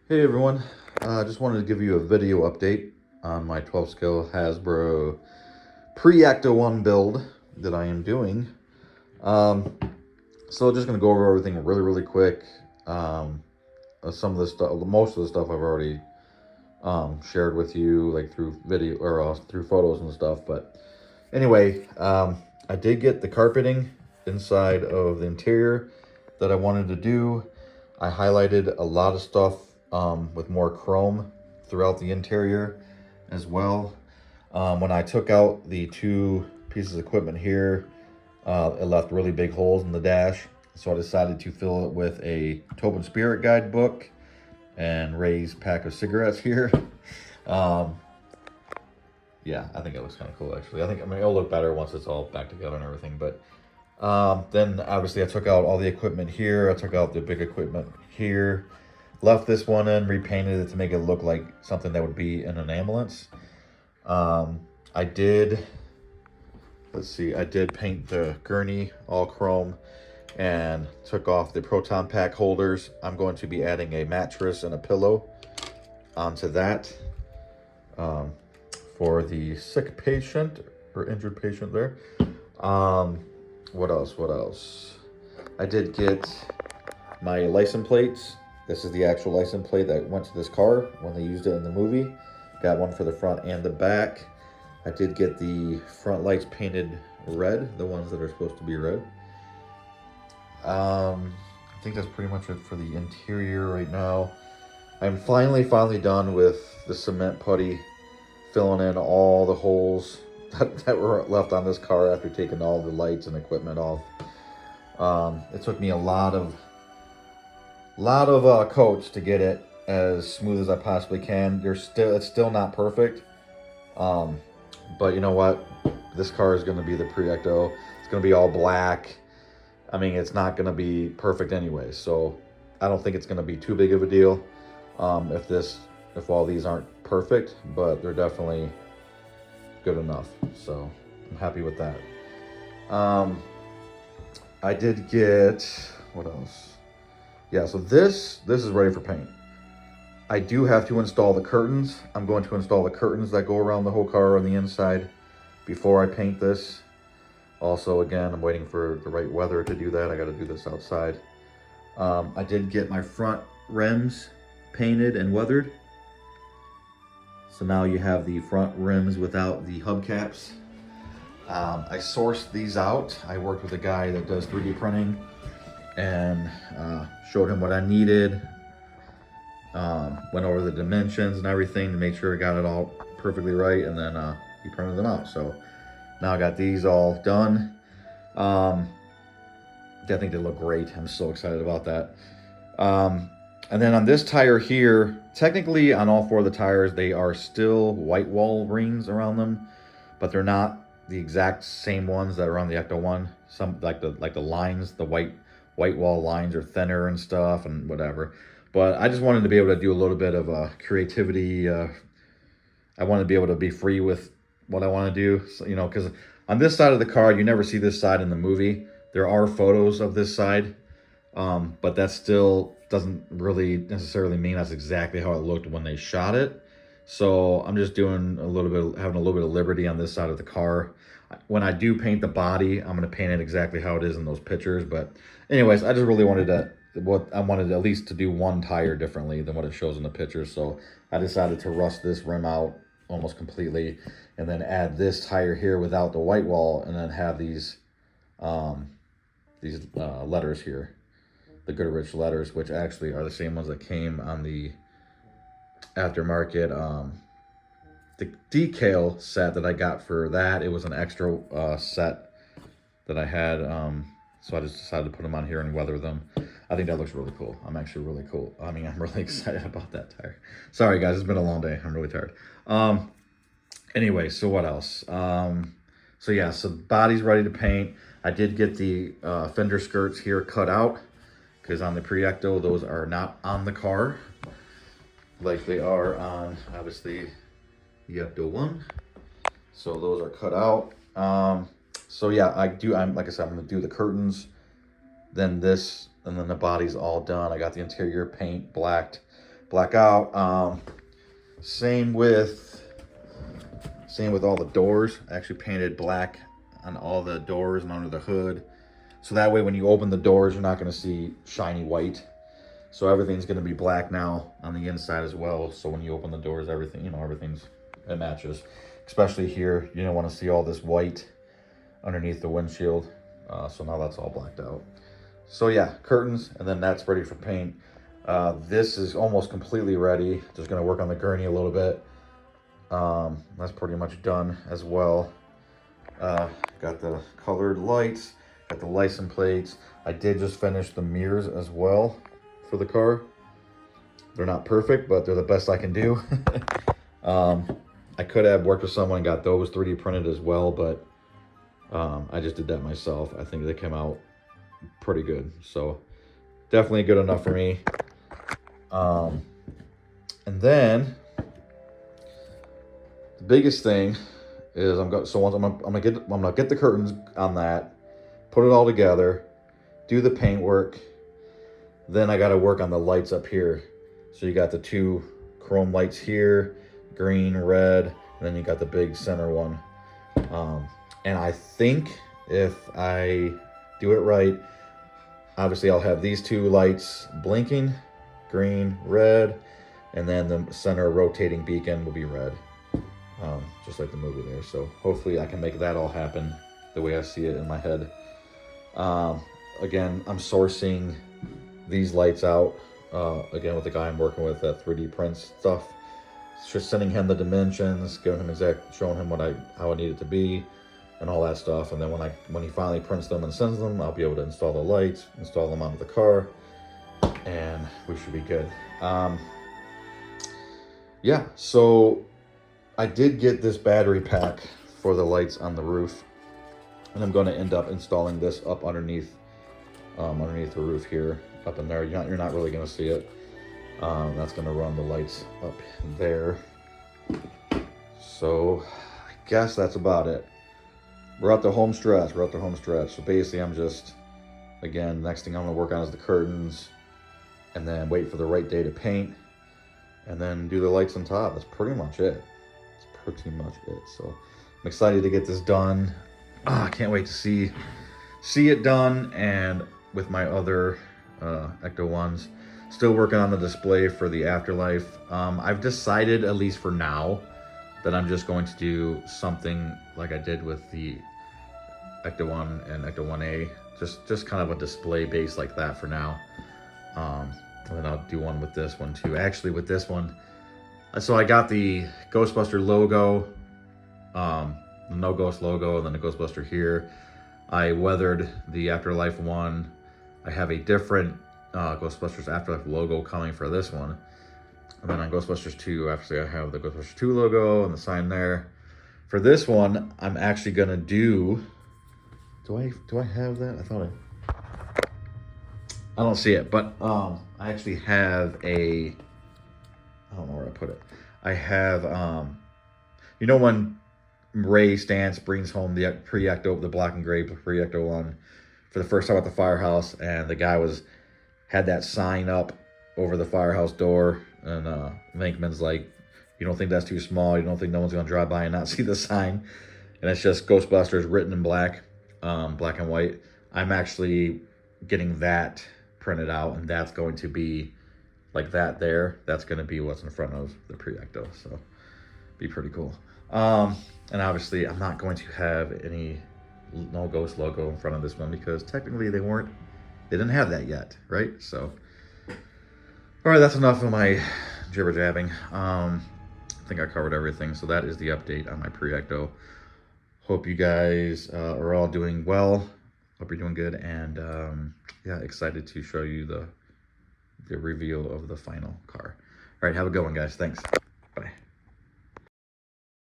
Hey everyone, just wanted to give you a video update on my 12 scale Hasbro pre-Ecto 1 build that I am doing. Um, so just going to go over everything really quick. Some of the stuff, most of the stuff I've already shared with you, like through video or through photos and stuff. But anyway, I did get the carpeting inside of the interior that I wanted to do. I highlighted a lot of stuff with more chrome throughout the interior as well. When I took out the two pieces of equipment here, it left really big holes in the dash. So I decided to fill it with a Tobin Spirit Guide book and Ray's pack of cigarettes here. Yeah, I think it looks kind of cool actually. I mean, it'll look better once it's all back together and everything. But then obviously I took out all the equipment here. I took out the big equipment here. Left this one in, repainted it to make it look like something that would be in an ambulance. I did paint the gurney all chrome and took off the proton pack holders. I'm going to be adding a mattress and a pillow onto that for the sick patient or injured patient there. What else? I did get my license plates. This is the actual license plate that went to this car when they used it in the movie. Got one for the front and the back. I did get the front lights painted red, the ones that are supposed to be red. I think that's pretty much it for the interior right now. I'm finally done with the cement putty, filling in all the holes that were left on this car after taking all the lights and equipment off. It took me a lot of coats to get it as smooth as I possibly can. It's still not perfect, but you know what? This car is going to be the pre-Ecto. It's going to be all black. I mean, it's not going to be perfect anyway, so I don't think it's going to be too big of a deal if all these aren't perfect, but they're definitely good enough. So I'm happy with that. I did get, what else? Yeah, so this is ready for paint. I do have to install the curtains. I'm going to install the curtains that go around the whole car on the inside before I paint this. Also, again, I'm waiting for the right weather to do that. I got to do this outside. I did get my front rims painted and weathered. So now you have the front rims without the hubcaps. I sourced these out. I worked with a guy that does 3D printing and showed him what I needed. Went over the dimensions and everything to make sure I got it all perfectly right, and then he printed them out. So now I got these all done. I think they look great. I'm so excited about that. And then on this tire here, technically on all four of the tires, they are still white wall rings around them, but they're not the exact same ones that are on the Ecto 1. Some like the lines, the white wall lines are thinner and stuff and whatever. But I just wanted to be able to do a little bit of creativity. I want to be able to be free with what I want to do. So, you know, because on this side of the car, you never see this side in the movie. There are photos of this side, but that still doesn't really necessarily mean that's exactly how it looked when they shot it. So I'm just doing having a little bit of liberty on this side of the car. When I do paint the body, I'm going to paint it exactly how it is in those pictures. But anyways, I just really wanted at least to do one tire differently than what it shows in the pictures. So I decided to rust this rim out almost completely and then add this tire here without the white wall, and then have these letters here, the Goodrich letters, which actually are the same ones that came on the aftermarket the decal set that I got for that. It was an extra set that I had, so I just decided to put them on here and weather them. I think that looks really cool. I'm actually really cool. I mean, I'm really excited about that tire. Sorry guys, it's been a long day. I'm really tired. Anyway, so what else? So yeah, so the body's ready to paint. I did get the fender skirts here cut out, because on the pre-Ecto, those are not on the car like they are on, obviously, the Ecto 1. So those are cut out. So yeah, like I said, I'm gonna do the curtains, then this, and then the body's all done. I got the interior paint blacked. black out. Same with all the doors. I actually painted black on all the doors and under the hood. So that way when you open the doors, you're not gonna see shiny white. So everything's gonna be black now on the inside as well. So when you open the doors, everything, you know, it matches. Especially here, you don't wanna see all this white underneath the windshield. So now that's all blacked out. So yeah, curtains, and then that's ready for paint. This is almost completely ready. Just gonna work on the gurney a little bit. That's pretty much done as well. Got the colored lights, got the license plates. I did just finish the mirrors as well for the car. They're not perfect, but they're the best I can do. I could have worked with someone and got those 3D printed as well, but I just did that myself. I think they came out pretty good. So definitely good enough for me. And then the biggest thing is I'm gonna get the curtains on that, put it all together, do the paint work. Then I got to work on the lights up here. So you got the 2 chrome lights here, green, red, and then you got the big center one. And I think if I do it right, obviously I'll have these 2 lights blinking, green, red, and then the center rotating beacon will be red, just like the movie there. So hopefully I can make that all happen the way I see it in my head. Again, I'm sourcing these lights out, again with the guy I'm working with that 3D prints stuff. Just sending him the dimensions, showing him how I need it to be, and all that stuff. And then when he finally prints them and sends them, I'll be able to install the lights, install them onto the car, and we should be good. Yeah, so I did get this battery pack for the lights on the roof, and I'm going to end up installing this up underneath the roof here, up in there. You're not really going to see it. That's going to run the lights up there. So I guess that's about it. We're at the home stretch. So basically I'm just, again, next thing I'm going to work on is the curtains, and then wait for the right day to paint, and then do the lights on top. That's pretty much it. So I'm excited to get this done. I can't wait to see it done. And with my other Ecto ones, still working on the display for the afterlife. I've decided, at least for now, that I'm just going to do something like I did with the Ecto 1 and Ecto 1A. Just kind of a display base like that for now. And then I'll do one with this one too. Actually, with this one, so I got the Ghostbuster logo, the No Ghost logo, and then the Ghostbuster here. I weathered the Afterlife one. I have a different Ghostbusters Afterlife logo coming for this one. And then on Ghostbusters 2, actually I have the Ghostbusters 2 logo and the sign there. For this one, I'm actually gonna do I have that? I don't see it, but I actually have I don't know where I put it. I have you know when Ray Stantz brings home the pre-Ecto, the black and gray pre-Ecto one for the first time at the firehouse, and the guy had that sign up over the firehouse door, and Venkman's like, you don't think that's too small? You don't think no one's gonna drive by and not see the sign? And it's just Ghostbusters written in black, black and white. I'm actually getting that printed out, and that's going to be like that there. That's going to be what's in front of the pre-Ecto, so be pretty cool. And obviously I'm not going to have any No Ghost logo in front of this one because technically they didn't have that yet, right? So all right, that's enough of my jibber jabbing. I think I covered everything. So that is the update on my pre-Ecto. Hope you guys are all doing well. Hope you're doing good, and yeah, excited to show you the reveal of the final car. All right, have a good one, guys. Thanks. Bye.